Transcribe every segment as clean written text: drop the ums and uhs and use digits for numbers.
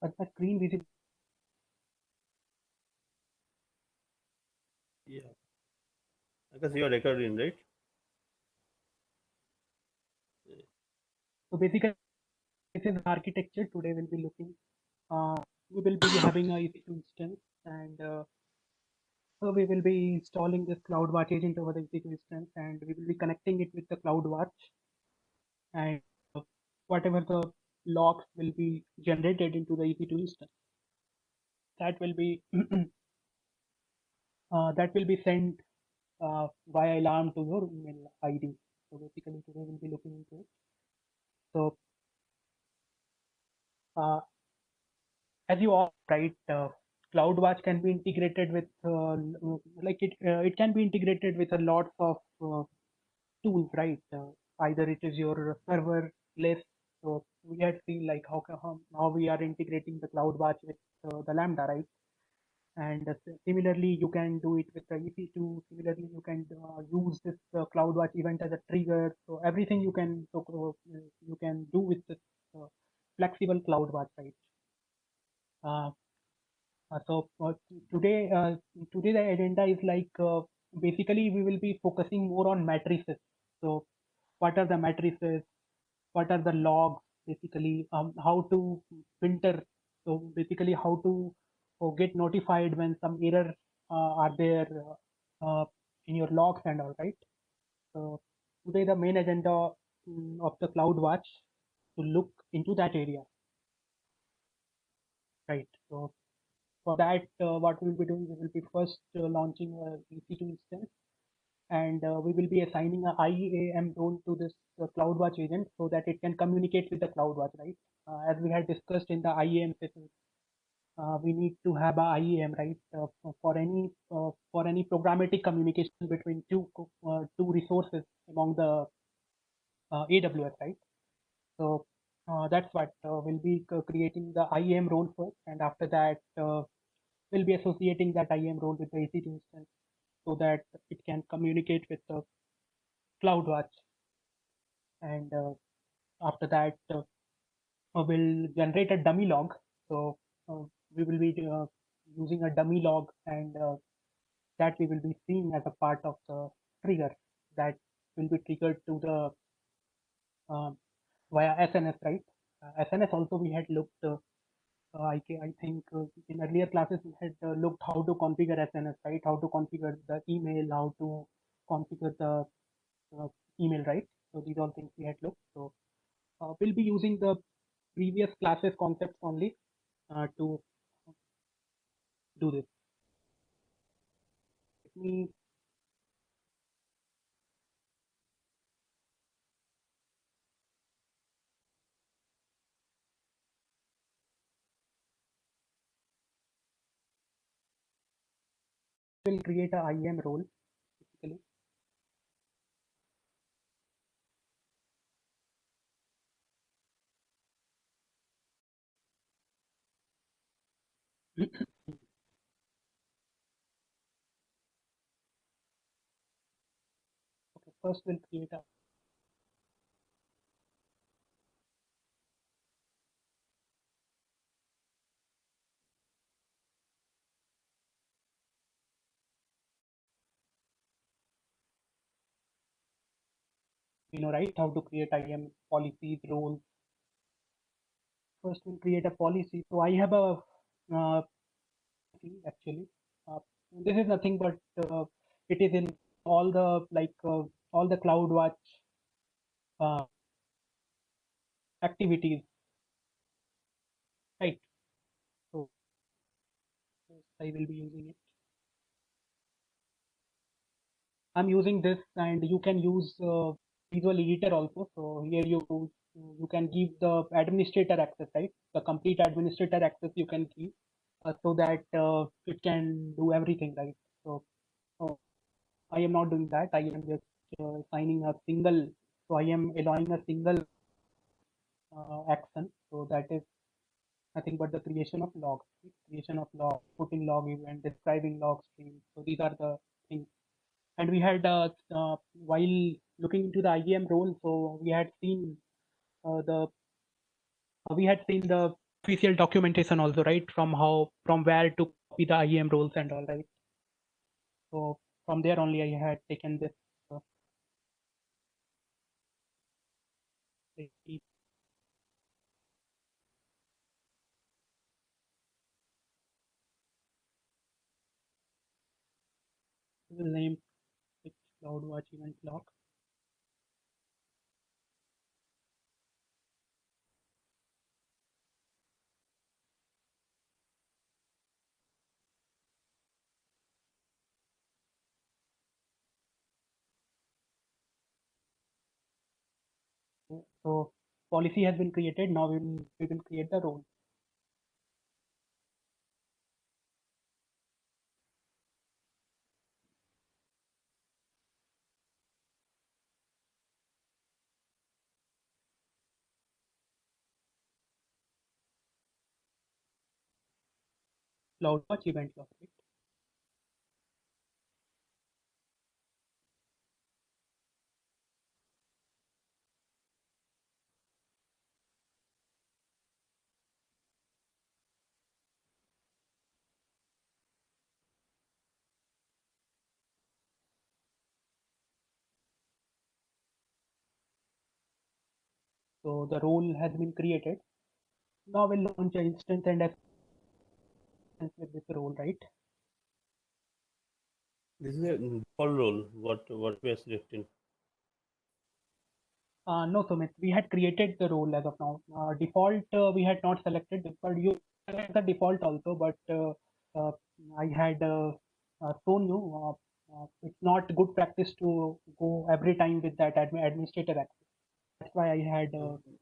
But the screen visible. Yeah, because you are recording, right? So basically, this is architecture. Today we'll be looking. We will be having a EC2 instance, and so we will be installing this CloudWatch agent over the EC2 instance, and we will be connecting it with the CloudWatch, and whatever the logs will be generated into the EC2 instance, that will be sent via alarm to your email ID. So basically, today we'll be looking into it. So uh, as you all right, CloudWatch can be integrated with it can be integrated with a lot of tools, right? Either it is your server list. So we had seen like how we are integrating the CloudWatch with the Lambda, right? And similarly, you can do it with the EC2. Similarly, you can use this CloudWatch event as a trigger. So everything you can do with this flexible CloudWatch, right? Uh, so today, today the agenda is like basically we will be focusing more on matrices. So what are the matrices? What are the logs? Basically, how to filter. So basically, how to get notified when some error are there in your logs and all, right? So today the main agenda of the CloudWatch to look into that area, right? So for that, what we'll be doing, we will be first launching a EC2 instance, and we will be assigning a IAM role to this CloudWatch agent so that it can communicate with the CloudWatch, right? As we had discussed in the IAM session, we need to have a IAM, right? For any programmatic communication between two resources among the AWS, right? So that's what we'll be creating the IAM role first, and after that, we'll be associating that IAM role with the EC2 instance so that it can communicate with the CloudWatch. And after that, we'll generate a dummy log. So we will be using a dummy log, and that we will be seeing as a part of the trigger that will be triggered to the uh, via SNS, right? SNS also we had looked. I think in earlier classes we had looked how to configure SNS, right? How to configure the email, how to configure the email, right? So these all things we had looked. So we'll be using the previous classes concepts only to do this. Let me will create a IAM role basically. Okay, first we'll create a right how to create IAM policies, roles. First we'll create a policy. So I have a uh, actually. Uh, this is nothing but it is in all the all the CloudWatch uh, activities, right? So I will be using it. I'm using this, and you can use Visual Editor also. So here you can give the administrator access, right? The complete administrator access you can give so that it can do everything, right? So I am not doing that. I am just signing a single. So I am allowing a single action. So that is nothing but the creation of logs, right? Creation of log, putting log event, describing log stream. So these are the things. And we had while looking into the IAM role, so we had seen the official documentation also, right? From where to copy the IAM roles and all, right? So from there only I had taken this. Uh, name it CloudWatch event log. So policy has been created. Now we will create the role. CloudWatch event log. Right? So the role has been created. Now we'll launch an instance and with this role, right? This is a default role. What we are selecting. No, Sumit, we had created the role as of now. Default, we had not selected, but you select the default also, but uh, I had shown you it's not good practice to go every time with that administrator access. That's why I had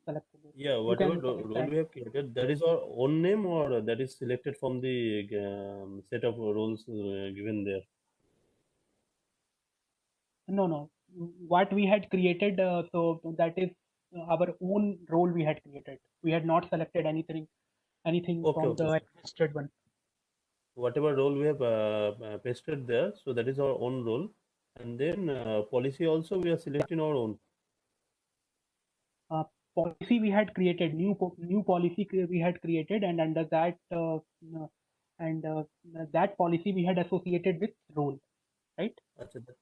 selected it. Yeah, You whatever can select role that. we have created, that is our own name or that is selected from the set of roles given there. No, no. What we had created, so that is our own role we had created. We had not selected anything Okay, from okay. the administered one. Whatever role we have pasted there, so that is our own role. And then policy also we are selecting our own. uh, Policy we had created, new policy we had created, and under that and that policy we had associated with role, right?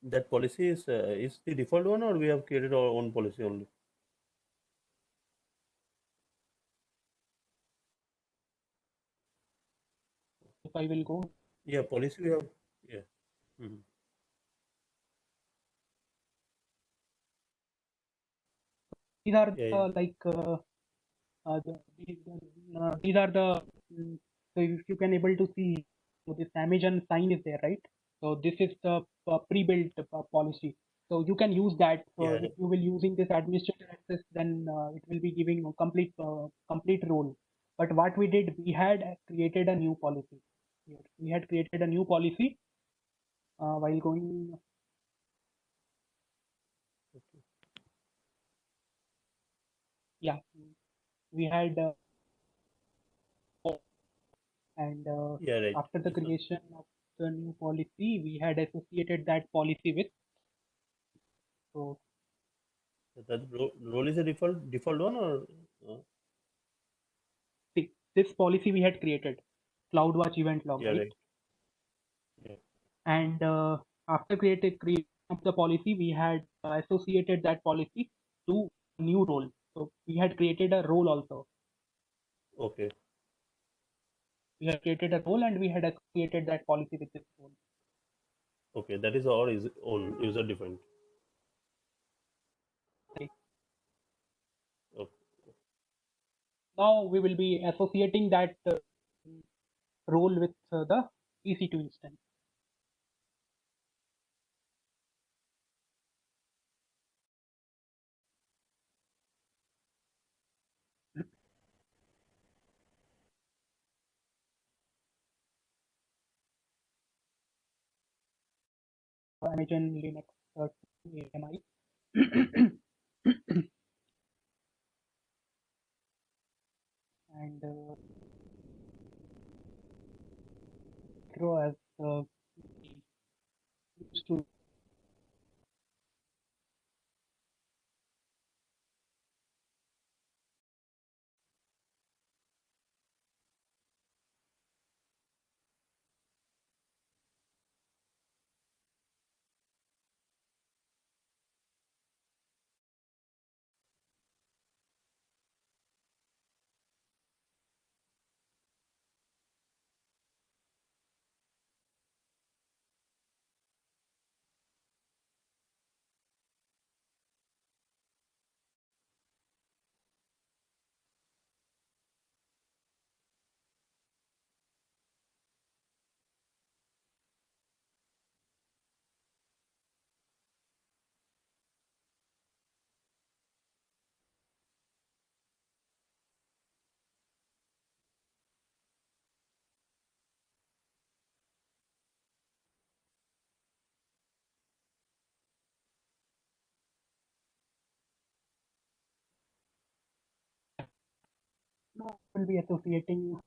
That policy is the default one or we have created our own policy only? If I will go, Yeah, policy we have. Yeah. Mhm. these are Yeah, the yeah. like these are the so if you can able to see, so this Amazon sign is there, right? So this is the pre-built policy. So you can use that. So Yeah, if you will using this administrator access, then it will be giving a complete role. But what we did, we had created a new policy. Here. We had created a new policy while going. Yeah, we had and yeah, right. after the So creation of the new policy, we had associated that policy with. So that role is a default one or this policy we had created, CloudWatch event log, yeah, right? right. Yeah. And after creation of the policy, we had associated that policy to a new role. So we had created a role also. Okay. We had created a role and we had associated that policy with this role. Okay. That is our is own user defined. Okay. Okay. Now we will be associating that role with the EC2 instance. Amazon Linux AMI. And grow as used to. Now we'll be associating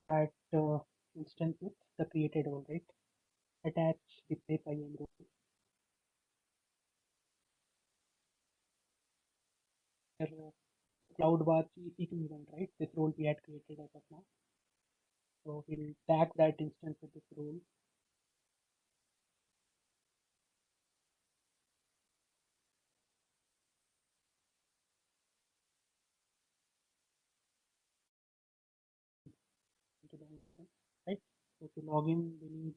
that instance with the created role, right? Attach replace IAM role. CloudWatch EC2 event, right? This role we had created as of now. So we'll tag that instance with this role. Into the instance, right? So to log in, we need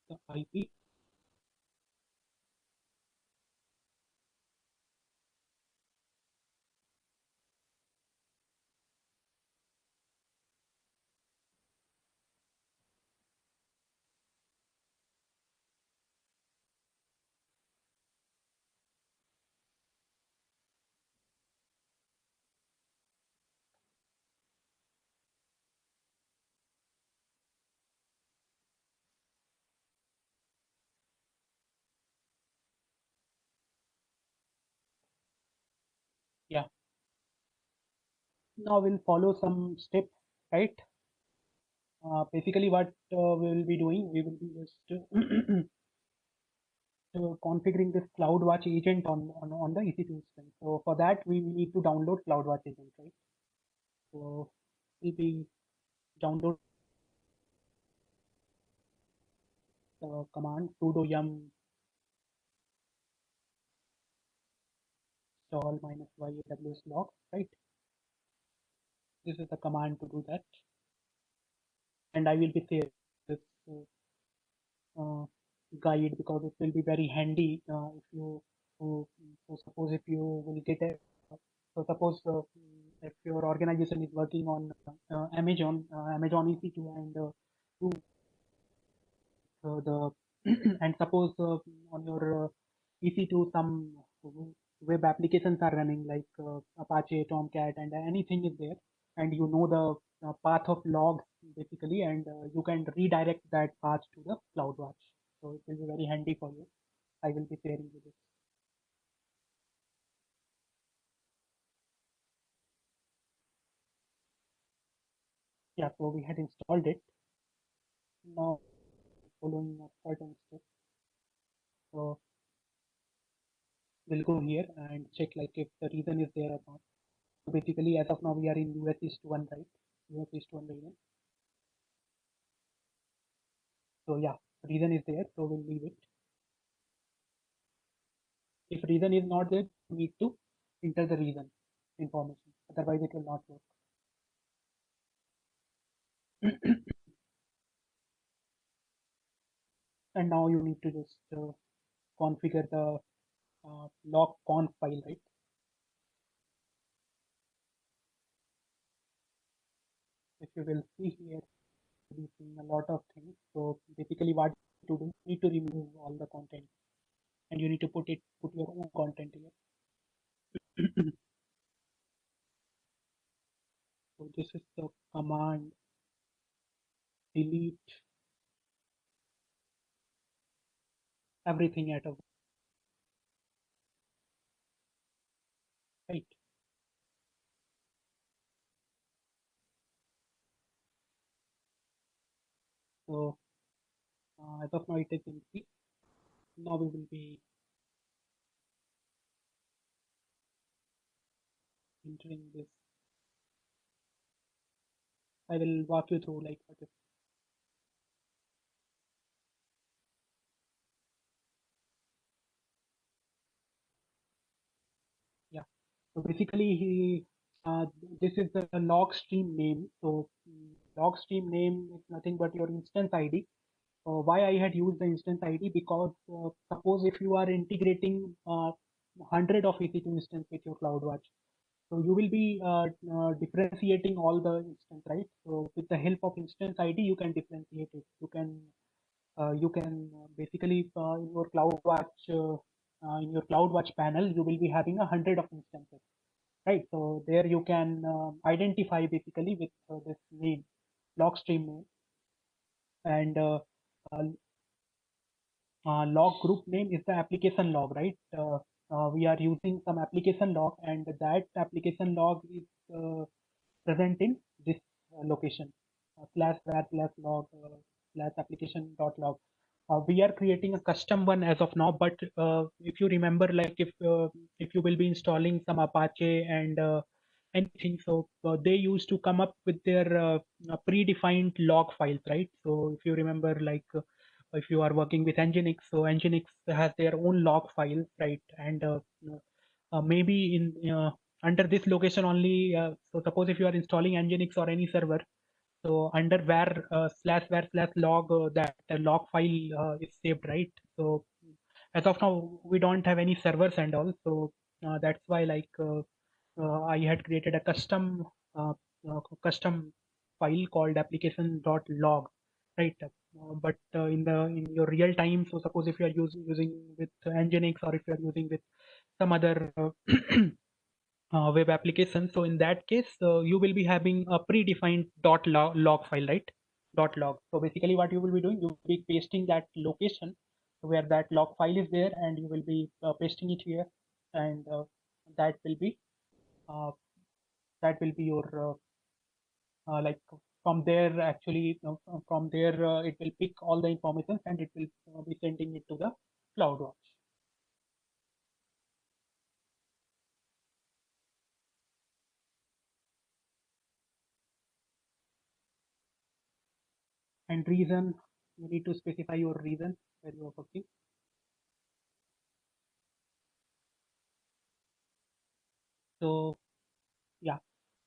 the IP. Yeah. Now we'll follow some steps, right? Basically, what we will be doing, we will be just configuring this CloudWatch agent on the EC2 instance. So for that, we need to download CloudWatch agent, right? So we'll be download the command sudo yum install -y AWS log, right? This is the command to do that, and I will be sharing this uh, guide because it will be very handy if you so suppose if you will get a so suppose if your organization is working on Amazon EC2 and you the and suppose on your EC2 some web applications are running like Apache, Tomcat, and anything is there, and you know the path of logs basically, and you can redirect that path to the CloudWatch. So it will be very handy for you. I will be sharing with this. Yeah, so we had installed it. Now following a certain step. So we'll go here and check like if the reason is there or not. So basically, as of now, we are in US East 1, right? US East 1 region. So yeah, reason is there, so we'll leave it. If reason is not there, we need to enter the reason information. Otherwise, it will not work. And now you need to just configure the log conf file, right? If you will see here, we'll be seeing a lot of things. So basically, what to do, you need to remove all the content, and you need to put your own content here. So this is the command delete everything at a right. So as of now it is empty. Now we will be entering this. I will walk you through like what is yeah. So basically he this is the log stream name. So log stream name is nothing but your instance ID. Why I had used the instance ID because suppose if you are integrating 100 of EC2 instance with your CloudWatch, so you will be differentiating all the instance, right? So with the help of instance ID, you can differentiate it. You can basically in your CloudWatch panel, you will be having 100 of instances, right? So there you can identify basically with this name, log stream name, and uh, log group name is the application log, right? We are using some application log, and that application log is present in location /var/log /application.log. We are creating a custom one as of now, but if you remember, like if you will be installing some Apache and anything, so they used to come up with their predefined log files, right? So if you remember, like if you are working with Nginx, so Nginx has their own log file, right? And maybe in under this location only. So suppose if you are installing Nginx or any server, so under /var/log, that log file is saved, right? So as of now, we don't have any servers and all. So that's why, like, I had created a custom file called application.log, right? But in your real time, so suppose if you are using with Nginx, or if you are using with some other web application, so in that case you will be having a predefined log file, right? Log. So basically what you will be doing, you will be pasting that location where that log file is there, and you will be pasting it here, and that will be uh, your like from there, actually from there it will pick all the information, and it will be sending it to the CloudWatch. And reason, you need to specify your reason where you are working. So yeah,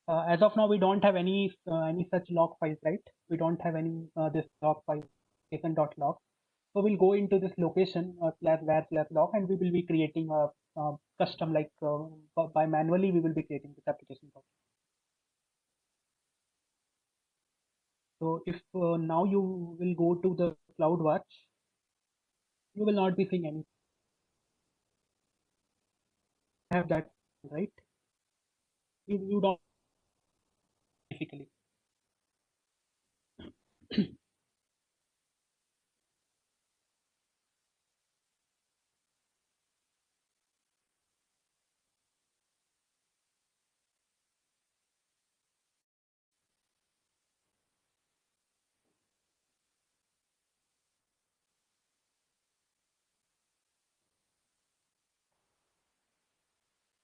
as of now we don't have any such log files, right? We don't have any this log file application.log. So we'll go into this location /var/log, and we will be creating a custom, like by manually we will be creating this application. So if now you will go to the CloudWatch, you will not be seeing any have that, right? You don't basically.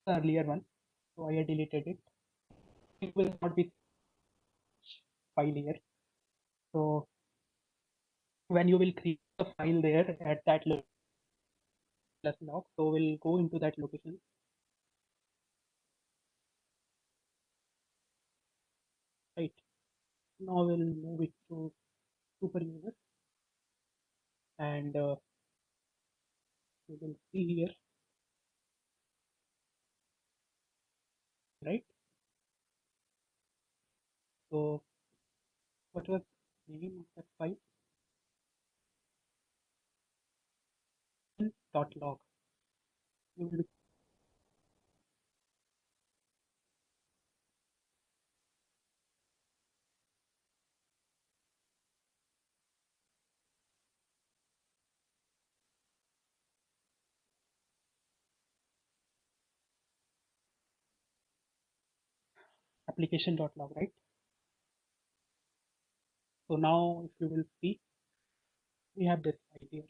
Earlier one, so I deleted it. It will not be file here. So when you will create a file there at that log, so we'll go into that location, right? Now we'll move it to super user, and you will see here, right? So what was the name of that file? .log. You will application.log, right? So now if you will see, we have this file here,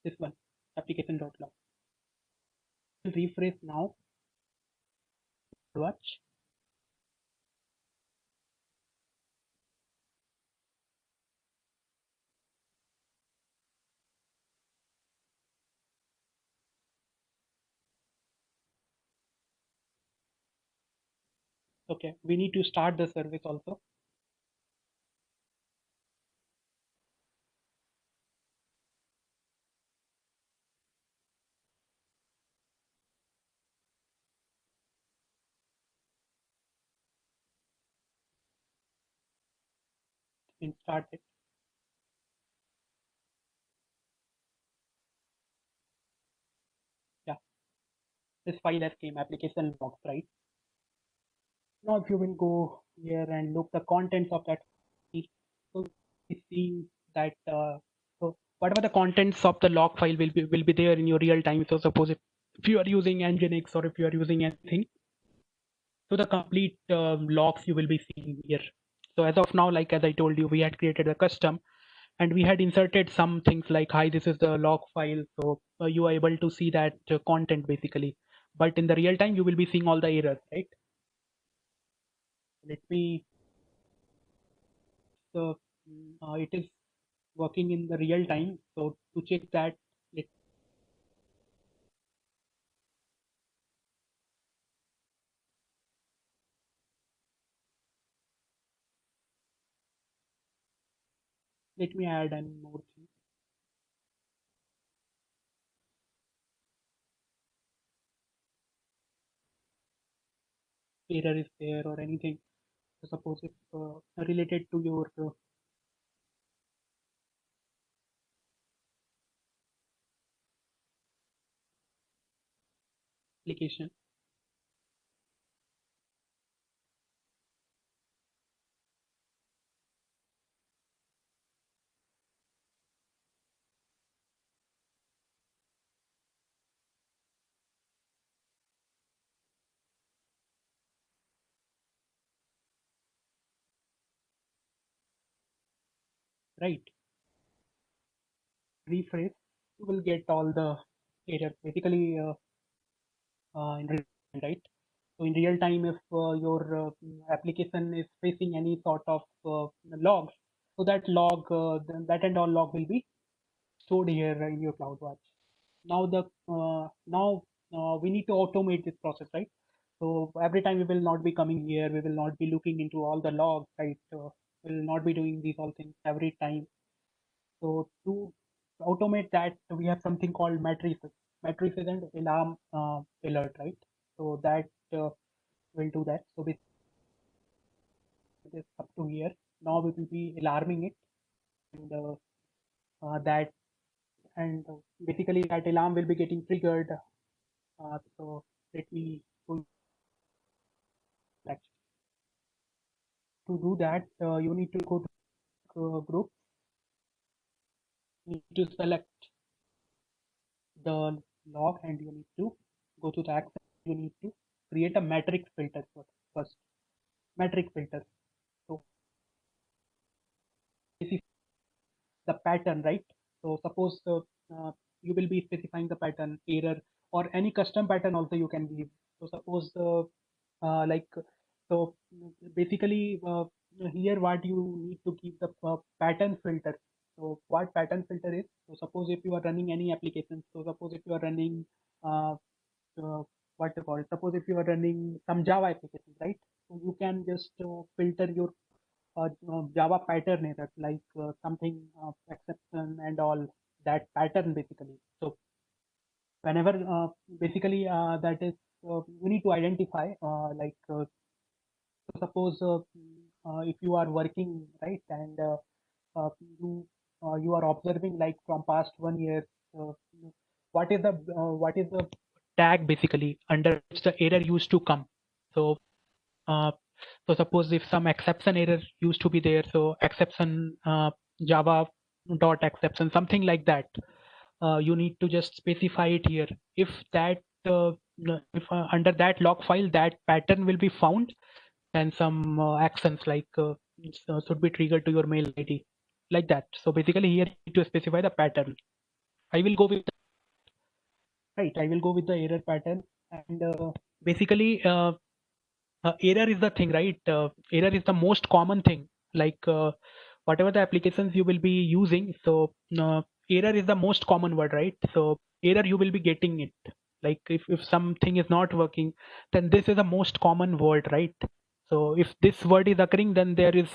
this one, application.log. Refresh now, watch. Okay, we need to start the service also. And start it. Yeah, this file has came application logs, right? Now if you will go here and look the contents of that file, so we see that so whatever the contents of the log file will be there in your real time. So suppose it if you are using Nginx or if you are using anything. So the complete logs you will be seeing here. So as of now, like as I told you, we had created a custom and we had inserted some things like, hi, this is the log file. So you are able to see that content basically. But in the real time, you will be seeing all the errors, right? Let me, it is working in the real time. So to check that, let me add one more thing. Error is there or anything. So suppose if related to your application, right? Rephrase, you will get all the errors basically in real time, right? So in real time, if your application is facing any sort of logs, so that log, that and all log will be stored here in your CloudWatch. Now we need to automate this process, right? So every time we will not be coming here, we will not be looking into all the logs, right? We will not be doing these all things every time. So to automate that, we have something called matrices. Matrices and alarm alert, right? So that will do that. So this is up to here. Now we will be alarming it, and that and basically that alarm will be getting triggered. So let me go back. To do that, you need to go to group. You need to select the log, and you need to go to the access. You need to create a matrix filter first. Matrix filter. So this is the pattern, right? So suppose you will be specifying the pattern error or any custom pattern also you can give. So suppose like so basically here what you need to keep the pattern filter. So what pattern filter is? So suppose if you are running any application. So suppose if you are running uh, what you call it. Suppose if you are running some Java application, right? So you can just filter your Java pattern error, like something exception and all that pattern basically. So whenever basically that is you need to identify suppose if you are working right and uh, you you are observing like from past 1 year uh, what is the tag basically under which the error used to come. So uh, so suppose if some exception error used to be there, so exception Java dot exception, something like that. You need to just specify it here. If that if under that log file that pattern will be found, then some actions like should be triggered to your mail ID, like that. So basically here you need to specify the pattern. I will go with right. I will go with the error pattern, and basically error is the thing, right? Error is the most common thing. Like whatever the applications you will be using, so error is the most common word, right? So error you will be getting it. Like if something is not working, then this is the most common word, right? So if this word is occurring, then there is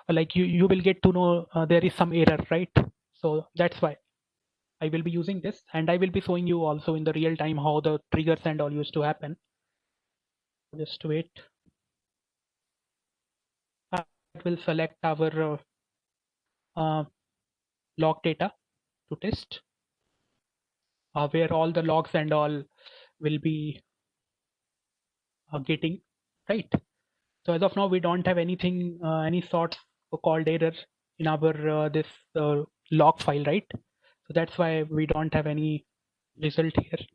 like you will get to know there is some error, right? So that's why I will be using this, and I will be showing you also in the real time how the triggers and all used to happen. Just wait. Will select our uh, log data to test, where all the logs and all will be getting, right? So as of now, we don't have anything, any sort of called error in our this log file, right? So that's why we don't have any result here.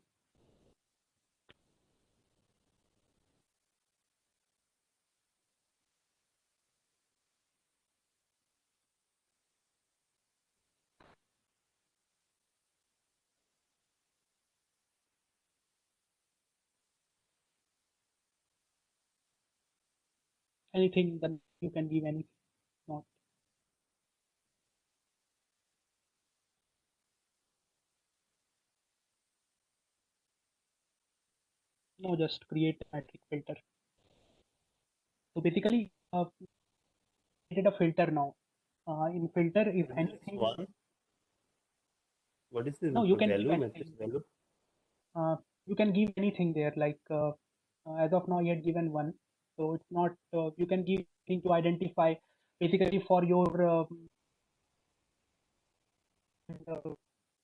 Anything that you can give, anything. Not, no, just create a metric filter. So basically, created a filter now. In filter, if In this anything, one, what is the no, you can give value, matrix anything. value? You can give anything there. Like as of now, you had given one, so it's not. You can give anything to identify. Basically, for your uh,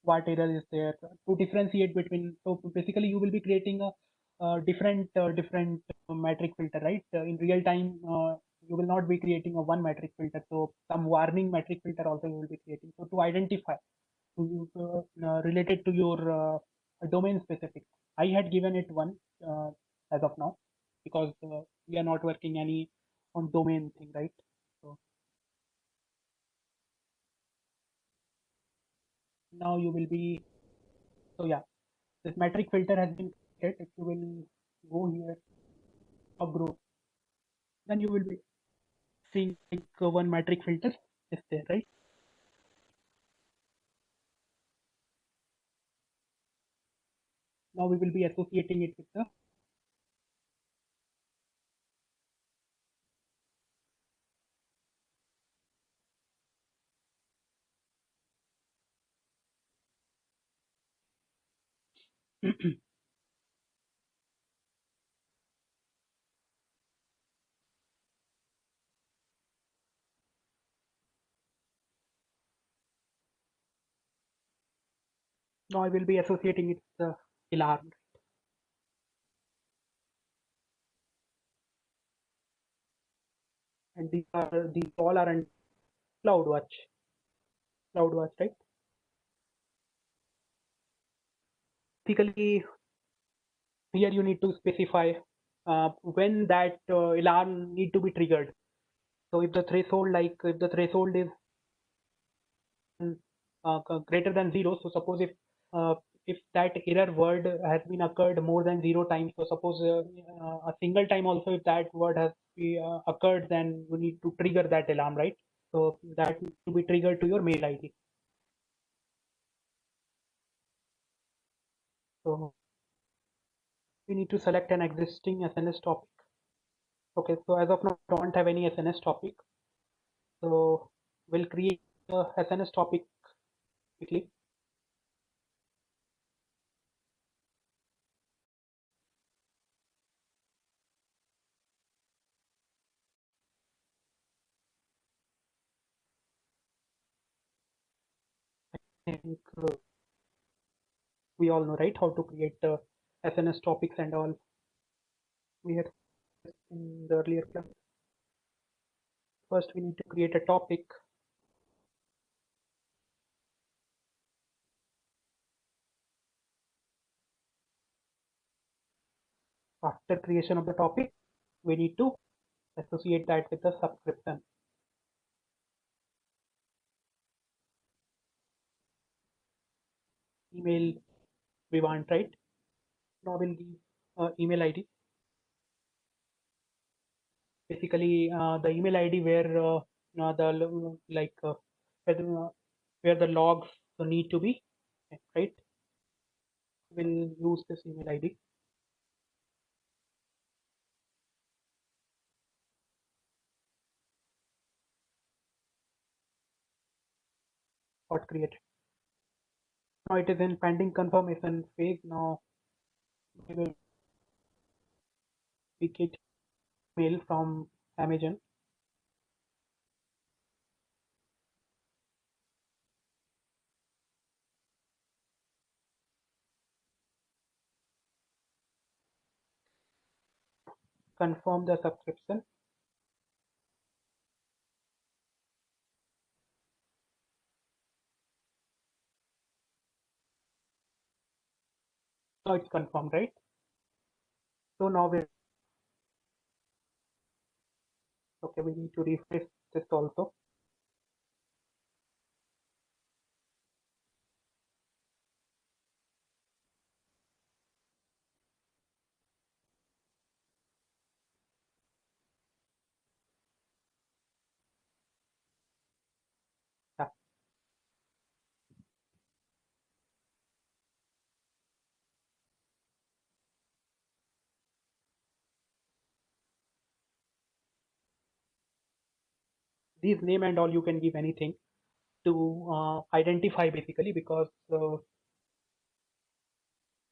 what error is there to differentiate between. So basically, you will be creating a different metric filter, right? In real time, you will not be creating a one metric filter. So some warning metric filter also you will be creating. So to identify, related to your domain specific. I had given it one as of now because we are not working any on domain thing, right? So now you will be, so yeah, this metric filter has been created. If you will go here, up group, then you will be seeing like one metric filter is there, right? Now we will be associating it with the, now I will be associating it with the alarm. And these all are in CloudWatch, CloudWatch, right? Basically, here you need to specify when that alarm need to be triggered. So if the threshold, like if the threshold is greater than zero, so suppose uh, if that error word has been occurred more than 0 times, so suppose a single time also if that word has occurred, then you need to trigger that alarm, right? So that needs to be triggered to your mail ID. So we need to select an existing SNS topic. Okay, so as of now, don't have any SNS topic. So we'll create a SNS topic quickly. I think we all know, right, how to create SNS topics and all. We had in the earlier class. First, we need to create a topic. After creation of the topic, we need to associate that with the subscription. Email we want, right? Now we'll give email ID. Basically, the email ID where the like where the logs need to be, right? We'll use this email ID. Got created. Now it is in pending confirmation phase. Now we will get mail from Amazon. Confirm the subscription. Now it's confirmed, right? So now we're okay. We need to refresh this also. Yeah. These name and all you can give anything to identify basically, because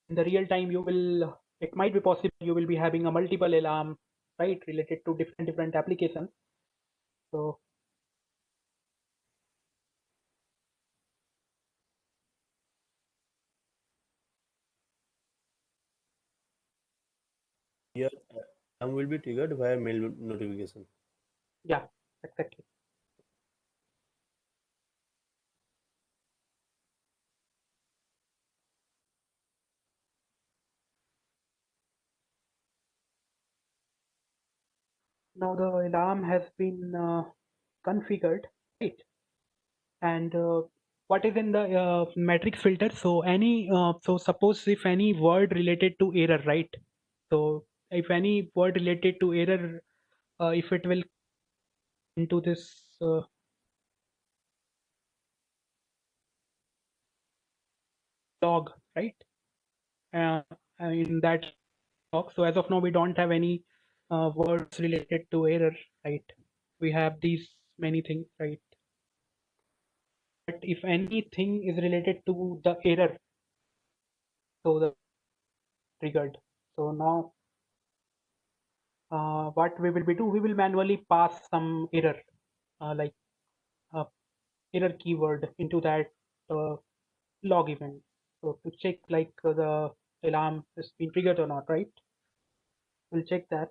in the real time you will, it might be possible you will be having a multiple alarm, right, related to different applications. So Here, alarm will be triggered via mail notification. yeah, exactly. Now the alarm has been configured, right? And what is in the matrix filter? So any so suppose if any word related to error, right? So if any word related to error, if it will into this log, right? Uh, in that log. So as of now, we don't have any words related to error, right? We have these many things, right? But if anything is related to the error, so the triggered. So now what we will be do, we will manually pass some error, like uh, error keyword into that uh, log event. So to check like the alarm has been triggered or not, right? We'll check that.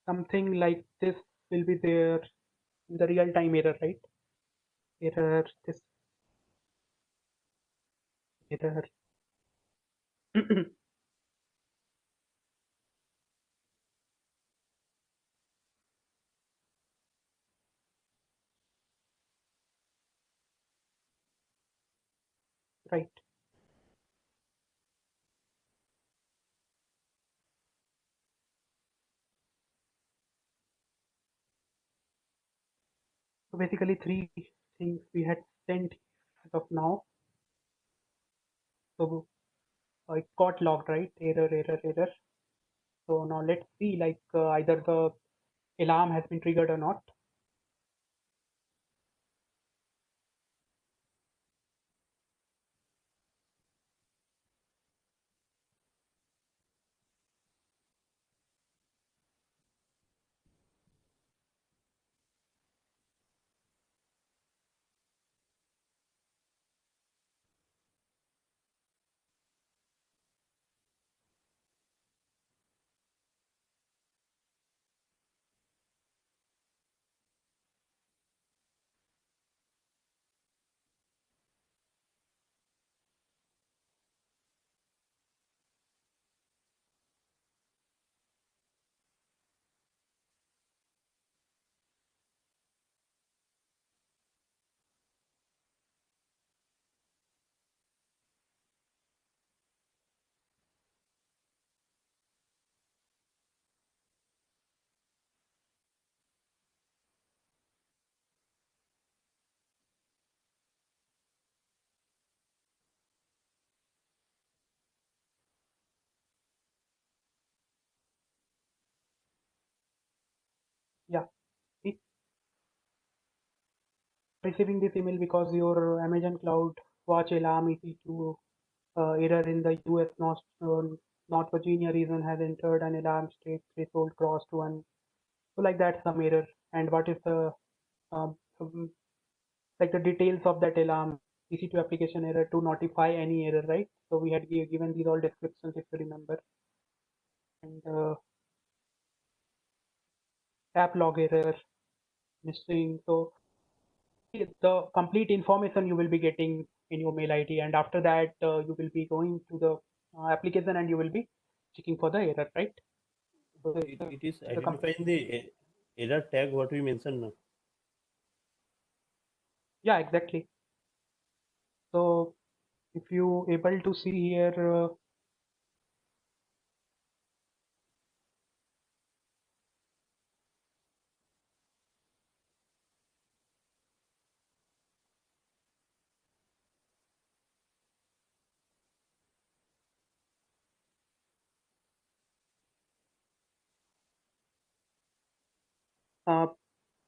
Something like this will be there in the real time error, right? Error, this error. Right. So basically three things we had sent as of now. So it got logged, right? Error, error, error. So now let's see like either the alarm has been triggered or not. Yeah. See, receiving this email because your Amazon Cloud Watch alarm EC2 error in the US North Virginia region has entered an alarm state threshold crossed 1. So like that, some error, and what is the um, um, like the details of that alarm, EC2 application error to notify any error, right? So we had given these all descriptions if you remember, and app log error, missing. So the complete information you will be getting in your mail ID, and after that you will be going to the application and you will be checking for the error, right? So It is the identifying the error tag what we mentioned now. yeah, exactly. So if you able to see here, uh,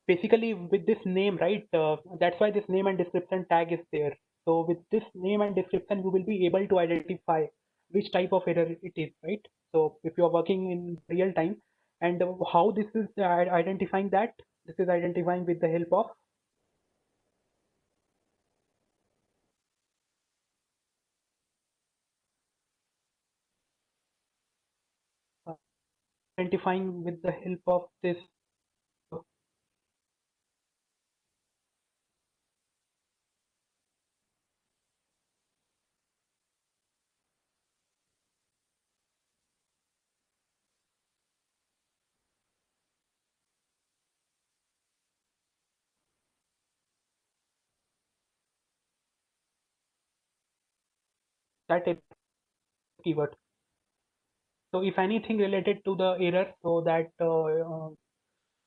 basically with this name, right? That's why this name and description tag is there. So with this name and description, you will be able to identify which type of error it is, right? So if you are working in real time, and how this is identifying that, this is identifying with the help of uh, identifying with the help of this that keyword. So if anything related to the error, so that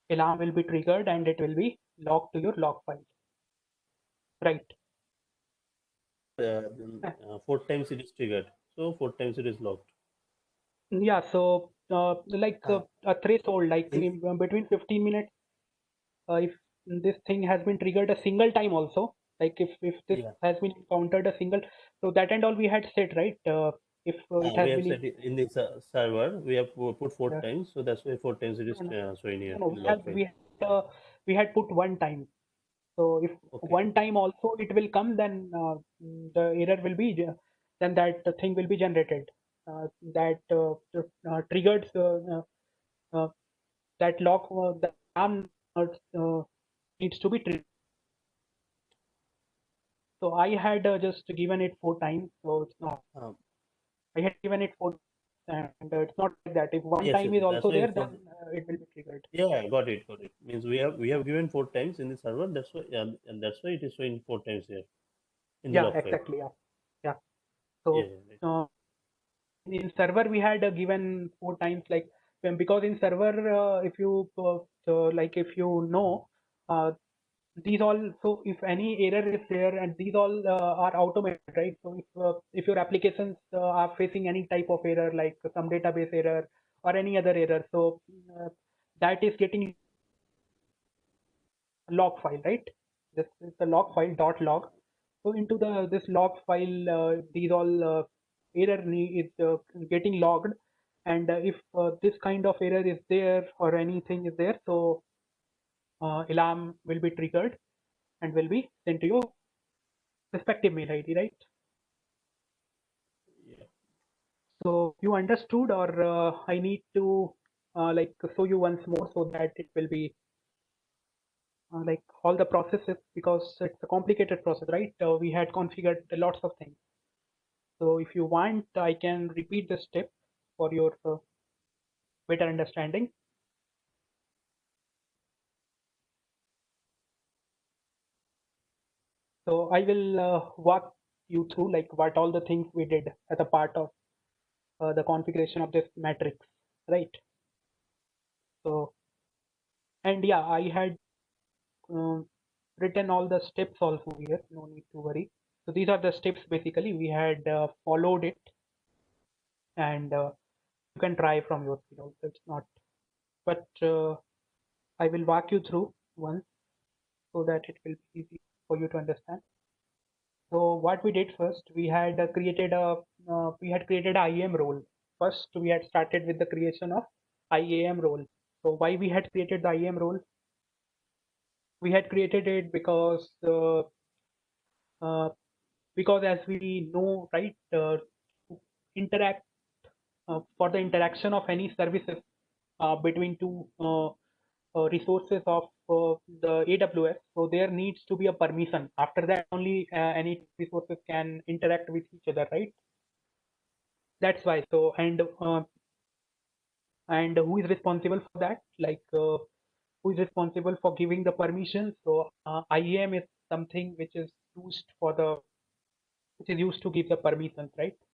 alarm will be triggered and it will be logged to your log file, right? Four times it is triggered, so four times it is locked. Yeah, so like Uh, a threshold, like in, between 15 minutes, if this thing has been triggered a single time also, like if this yeah, has been encountered a single, so that and all we had said, right? If it we has have been, set it in the server. We have put four uh, times, so that's why four times it is no, no, showing here no, in the log file. we had put one time. So if Okay. one time also it will come, then the error will be, then that thing will be generated. That triggered uh, that lock, the alarm uh, needs to be triggered. So I had just given it 4 times, so it's not. Um, I had given it 4, and it's not like that. If one yes, yes, time is that's also why there, four. then it will be triggered. Yeah, got it. Means we have given four times in the server. That's why, yeah, and that's why it is showing four times here in the Yeah, log file. exactly. Yeah, yeah. Yeah, So yeah, right. in server we had given 4 times, like because in server if you like if you know uh, these all, so if any error is there, and these all are automated, right? So if your applications are facing any type of error, like some database error or any other error, so uh, that is getting log file, right? This is the log file dot log. So into the this log file, these all error is getting logged, and if this kind of error is there or anything is there, so alarm will be triggered and will be sent to your respective mail ID, right? Yeah. So you understood, or I need to like show you once more so that it will be like all the processes, because it's a complicated process, right? We had configured lots of things. So if you want, I can repeat the step for your better understanding. So I will walk you through like what all the things we did as a part of the configuration of this matrix, right? So, and yeah, I had um, written all the steps also here. No need to worry. So these are the steps basically we had followed it, and you can try from your side also. It's not, but I will walk you through once so that it will be easy for you to understand. So what we did first, we had created a IAM role. First, we had started with the creation of IAM role. So why we had created the IAM role? We had created it uh, because as we know, right, interact for the interaction of any services between two resources of the AWS, so there needs to be a permission. After that, only any resources can interact with each other, right? That's why. So and who is responsible for that? Like who is responsible for giving the permission? So IAM is something which is used for the which is used to give the permissions, right?